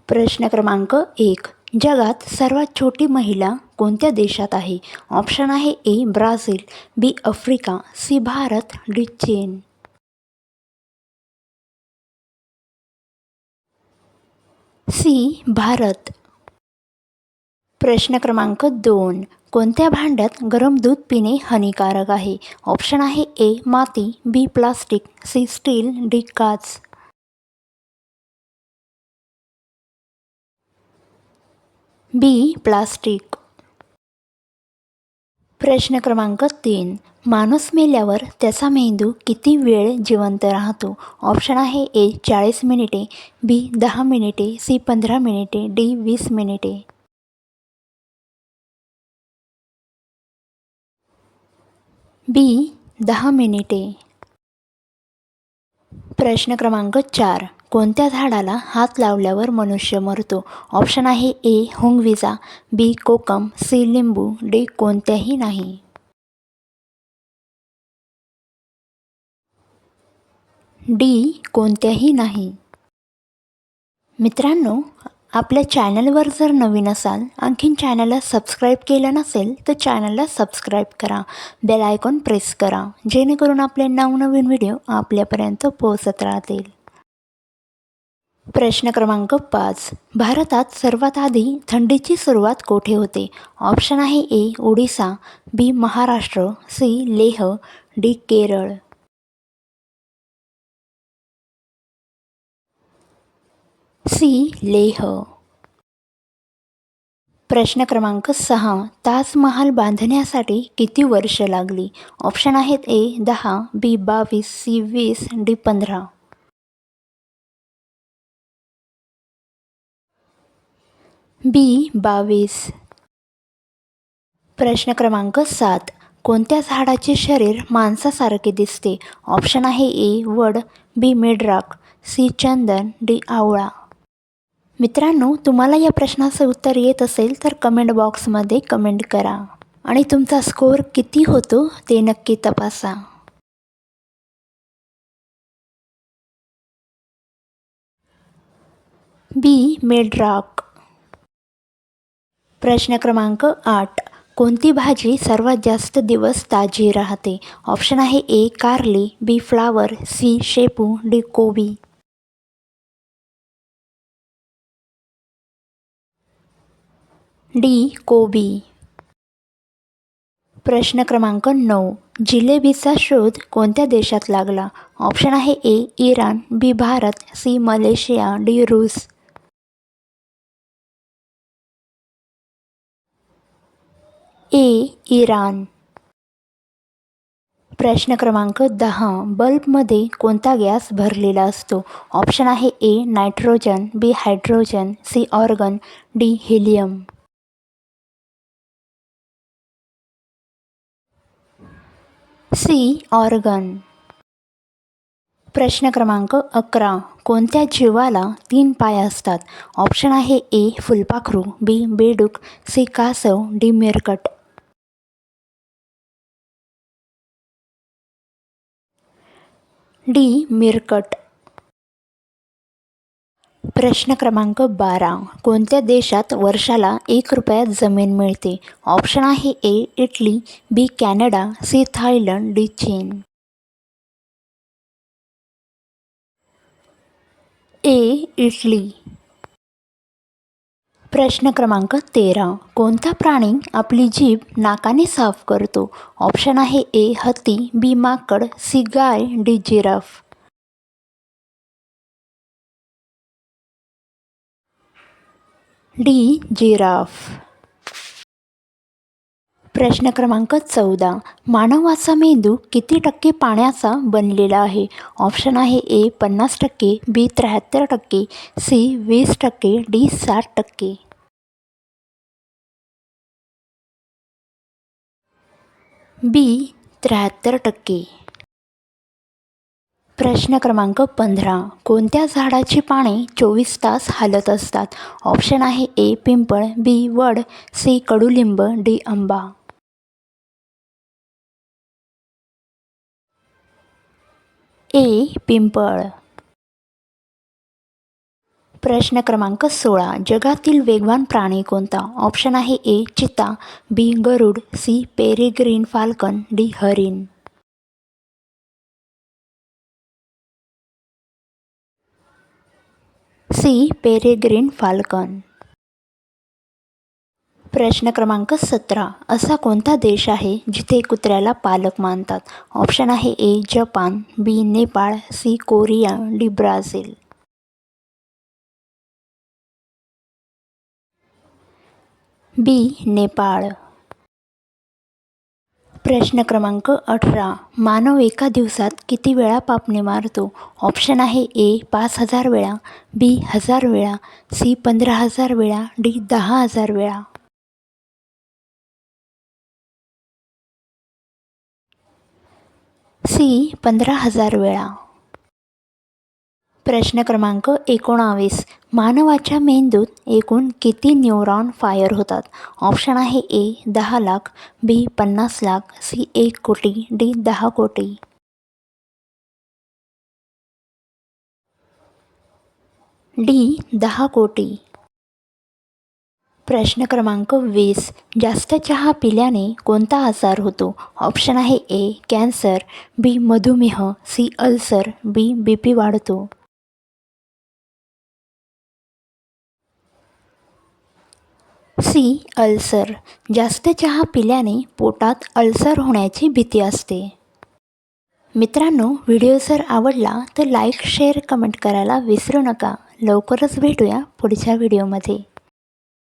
प्रश्न क्रमांक 1. जगात सर्वात छोटी महिला कोणत्या देशात आहे? ऑप्शन आहे A. Brazil, B. Africa, C. Bharat, D. चीन. सी. भारत. प्रश्न क्रमांक 2. कोणत्या भांड्यात गरम दूध पिणे हानिकारक आहे? ऑप्शन आहे ए. माती, B. Plastic, C. Steel, D. काच. बी. प्लास्टिक. प्रश्न क्रमांक 3. माणूस मेल्यावर त्याचा मेंदू किती वेळ जिवंत राहतो? ऑप्शन आहे ए. 40 मिनिटे, बी. 10 मिनिटे, सी. 15 मिनिटे, डी. 20 मिनिटे. बी. 10 मिनिटे. प्रश्न क्रमांक 4. कोणत्या झाडाला हात लावल्यावर मनुष्य मरतो? ऑप्शन आहे ए. हुंगविजा, बी. कोकम, सी. लिंबू, डी. कोणत्याही नाही. डी. कोणत्याही नाही. मित्रांनो, आपल्या चॅनलवर जर नवीन असाल, आणखीन चॅनलला सबस्क्राईब केलं नसेल तर चॅनलला सबस्क्राईब करा, बेल आयकॉन प्रेस करा, जेणेकरून आपले नवनवीन व्हिडिओ आपल्यापर्यंत पोहोचत राहतील. प्रश्न क्रमांक 5. भारतात सर्वात आधी थंडीची सुरुवात कोठे होते? ऑप्शन आहे A. Odisha, B. Maharashtra, C. Leh, D. Kerala. C. Leh. प्रश्न क्रमांक 6. ताजमहाल बांधण्यासाठी किती वर्ष लागली? ऑप्शन आहेत ए. 10, बी. 22, सी. 20, डी. 15. बी. 22. प्रश्न क्रमांक 7. कोणत्या झाडाचे शरीर माणसासारखे दिसते? ऑप्शन आहे ए. वड, बी. मेडराक, सी. चंदन, डी. आवळा. मित्रांनो, तुम्हाला या प्रश्नाचं उत्तर येत असेल तर कमेंट बॉक्समध्ये कमेंट करा आणि तुमचा स्कोअर किती होतो ते नक्की तपासा. बी. मेडराक. प्रश्न क्रमांक 8. कोणती भाजी सर्वात जास्त दिवस ताजी राहते? ऑप्शन आहे ए. कारली, बी. Flower, C. शेपू, डी. कोबी. डी. कोबी. प्रश्न क्रमांक 9. जिलेबीचा शोध कोणत्या देशात लागला? ऑप्शन आहे ए. इराण, बी. भारत, सी. Malaysia, D. रूस. ए. इराण. प्रश्न क्रमांक 10. बल्बमध्ये कोणता गॅस भरलेला असतो? ऑप्शन आहे A. Nitrogen, B. Hydrogen, C. Argon, D. Helium. C. Argon. प्रश्न क्रमांक 11. कोणत्या जीवाला 3 पाय असतात? ऑप्शन आहे ए. फुलपाखरू, बी. बेडूक, सी. कासव, डी. मिरकट. डी. मिरकट. प्रश्न क्रमांक 12. कोणत्या देशात वर्षाला 1 रुपयात जमीन मिळते? ऑप्शन आहे A. Italy, B. Canada, C. Thailand, D. चीन. ए. इटली. प्रश्न क्रमांक 13. कोणता प्राणी आपली जीभ नाकाने साफ करतो? ऑप्शन आहे ए. हत्ती, बी. माकड, सी. गाय, डी. जिराफ. डी. जिराफ. प्रश्न क्रमांक 14. मानवाचा मेंदू किती टक्के पाण्याचा बनलेला आहे? ऑप्शन आहे ए. 50%, बी. 73%, सी. 20%, डी. 60%. बी. 73%. प्रश्न क्रमांक 15. कोणत्या झाडाची पाने 24 तास हालत असतात? ऑप्शन आहे ए. पिंपळ, बी. वड, सी. कडुलिंब, डी. आंबा. ए. पिंपळ. प्रश्न क्रमांक 16. जगातील वेगवान प्राणी कोणता? ऑप्शन आहे ए चिता, बी गरुड, सी पेरेग्रीन फाल्कन, डी हरिण. C peregrine falcon. प्रश्न क्रमांक 17. असा कोणता देश आहे जिथे कुत्र्याला पालक मानतात? ऑप्शन आहे A Japan, B Nepal, C Korea, D Brazil. B Nepal. प्रश्न क्रमांक 18. मानव एका दिवसात किती वेळा पापणी मारतो? ऑप्शन आहे ए 5000 वेळा, बी 1000 वेळा, सी 15000 वेळा, डी 10000 वेळा. सी 15000 वेळा. प्रश्न क्रमांक 19. मानवाच्या मेंदूत एकूण किती न्यूरॉन फायर होतात? ऑप्शन आहे ए 10 लाख, बी 50 लाख, सी 1 कोटी, डी 10 कोटी. डी 10 कोटी. प्रश्न क्रमांक 20. जास्त चहा पिल्याने कोणता आजार होतो? ऑप्शन आहे ए कॅन्सर, बी मधुमेह, सी अल्सर, बी BP वाढतो. C ulcer. जास्त चहा पिल्याने पोटात अल्सर होण्याची भीती असते. मित्रांनो, व्हिडिओ जर आवडला तर लाईक, शेअर, कमेंट करायला विसरू नका. लवकरच भेटूया पुढच्या व्हिडिओमध्ये.